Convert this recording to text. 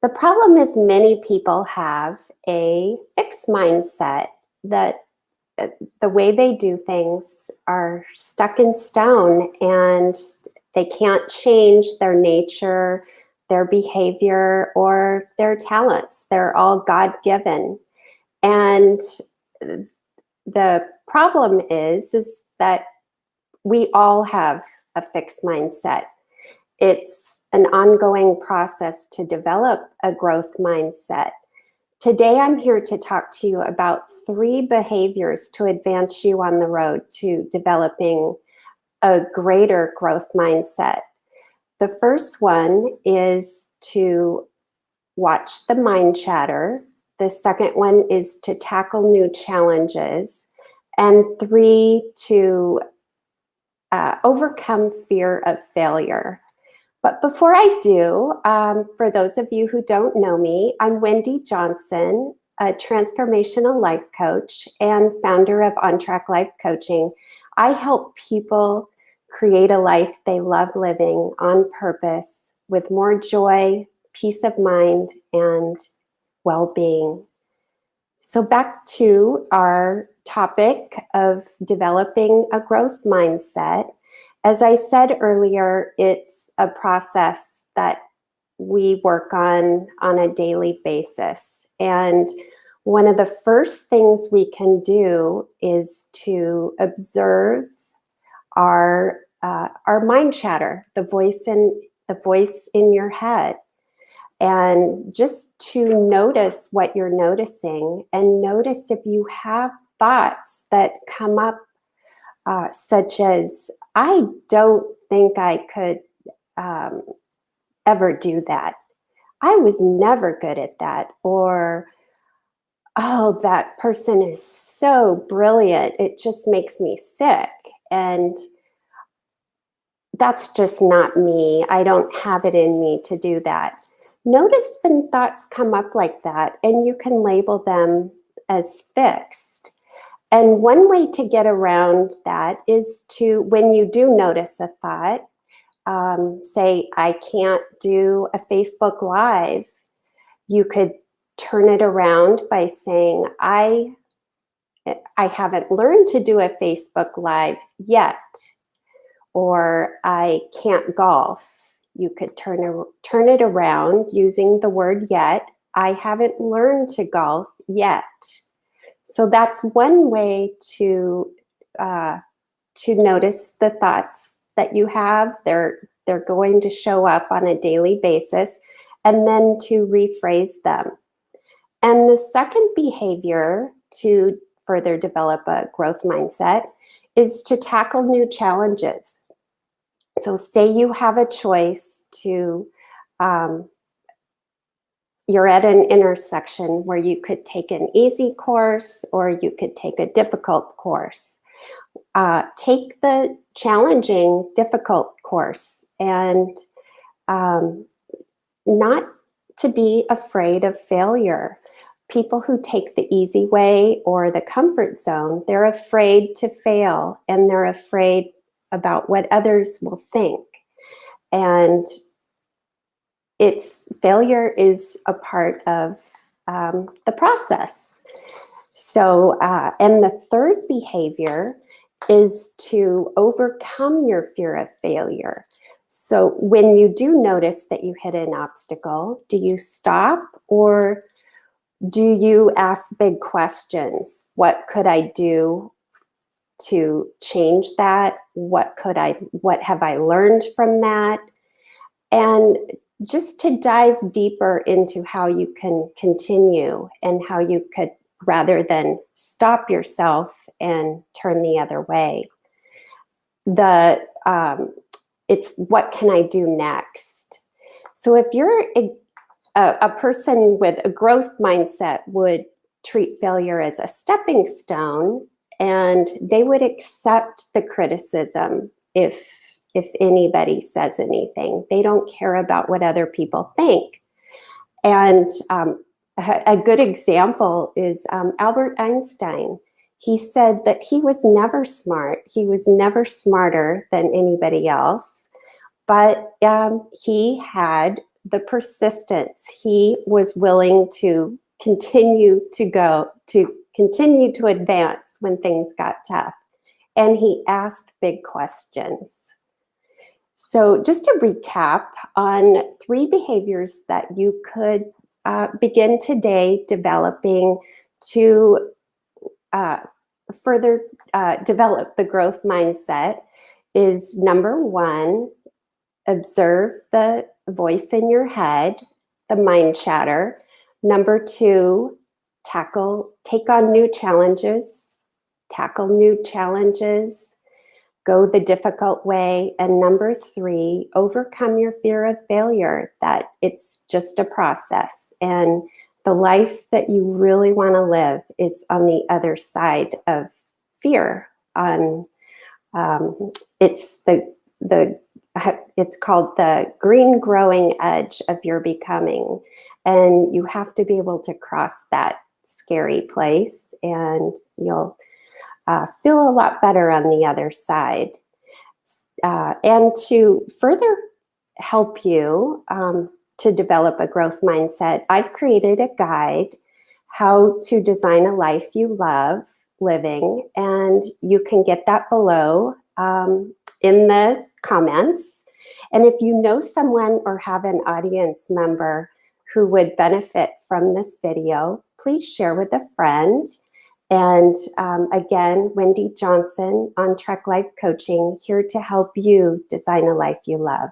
The problem is many people have a fixed mindset that the way they do things are stuck in stone and they can't change their nature, their behavior, or their talents. They're all God-given. And the problem is that we all have a fixed mindset. It's an ongoing process to develop a growth mindset. Today, I'm here to talk to you about 3 behaviors to advance you on the road to developing a greater growth mindset. The first one is to watch the mind chatter. The second one is to tackle new challenges. And 3, to overcome fear of failure. But before I do, for those of you who don't know me, I'm Wendy Johnson, a transformational life coach and founder of On Track Life Coaching. I help people create a life they love living on purpose with more joy, peace of mind, and well-being. So back to our topic of developing a growth mindset. As I said earlier, it's a process that we work on a daily basis. And one of the first things we can do is to observe our mind chatter, the voice in your head, and just to notice what you're noticing, and notice if you have thoughts that come up, such as, I don't think I could ever do that. I was never good at that. Or, oh, that person is so brilliant. It just makes me sick. And that's just not me. I don't have it in me to do that. Notice when thoughts come up like that, and you can label them as fixed. And one way to get around that is to, when you do notice a thought, say, I can't do a Facebook Live, you could turn it around by saying, I haven't learned to do a Facebook Live yet, or I can't golf. You could turn it around using the word yet. I haven't learned to golf yet. So that's one way to notice the thoughts that you have. They're going to show up on a daily basis, and then to rephrase them. And the second behavior to further develop a growth mindset is to tackle new challenges. So say you have a choice to, you're at an intersection where you could take an easy course or you could take a difficult course. Take the challenging, difficult course, and not to be afraid of failure. People who take the easy way or the comfort zone, they're afraid to fail, and they're afraid about what others will think. And failure is a part of the process. So, and the third behavior is to overcome your fear of failure. So when you do notice that you hit an obstacle, do you stop, or do you ask big questions? What could I do to change that? What have I learned from that? And just to dive deeper into how you can continue and how you could, rather than stop yourself and turn the other way. It's what can I do next? So if you're a person with a growth mindset would treat failure as a stepping stone, and they would accept the criticism if anybody says anything. They don't care about what other people think. And a good example is Albert Einstein. He said that he was never smart. He was never smarter than anybody else, but he had the persistence. He was willing to continue to advance when things got tough. And he asked big questions. So just to recap on 3 behaviors that you could begin today developing to further develop the growth mindset is number 1, observe the voice in your head, the mind chatter. Number 2, take on new challenges, tackle new challenges, go the difficult way. And number 3, overcome your fear of failure, that it's just a process. And the life that you really want to live is on the other side of fear. It's called the green growing edge of your becoming. And you have to be able to cross that scary place, and you'll feel a lot better on the other side. And to further help you to develop a growth mindset, I've created a guide, How to Design a Life You Love Living, and you can get that below in the comments. And if you know someone or have an audience member who would benefit from this video, please share with a friend. And again, Wendy Johnson on Trek Life Coaching, here to help you design a life you love.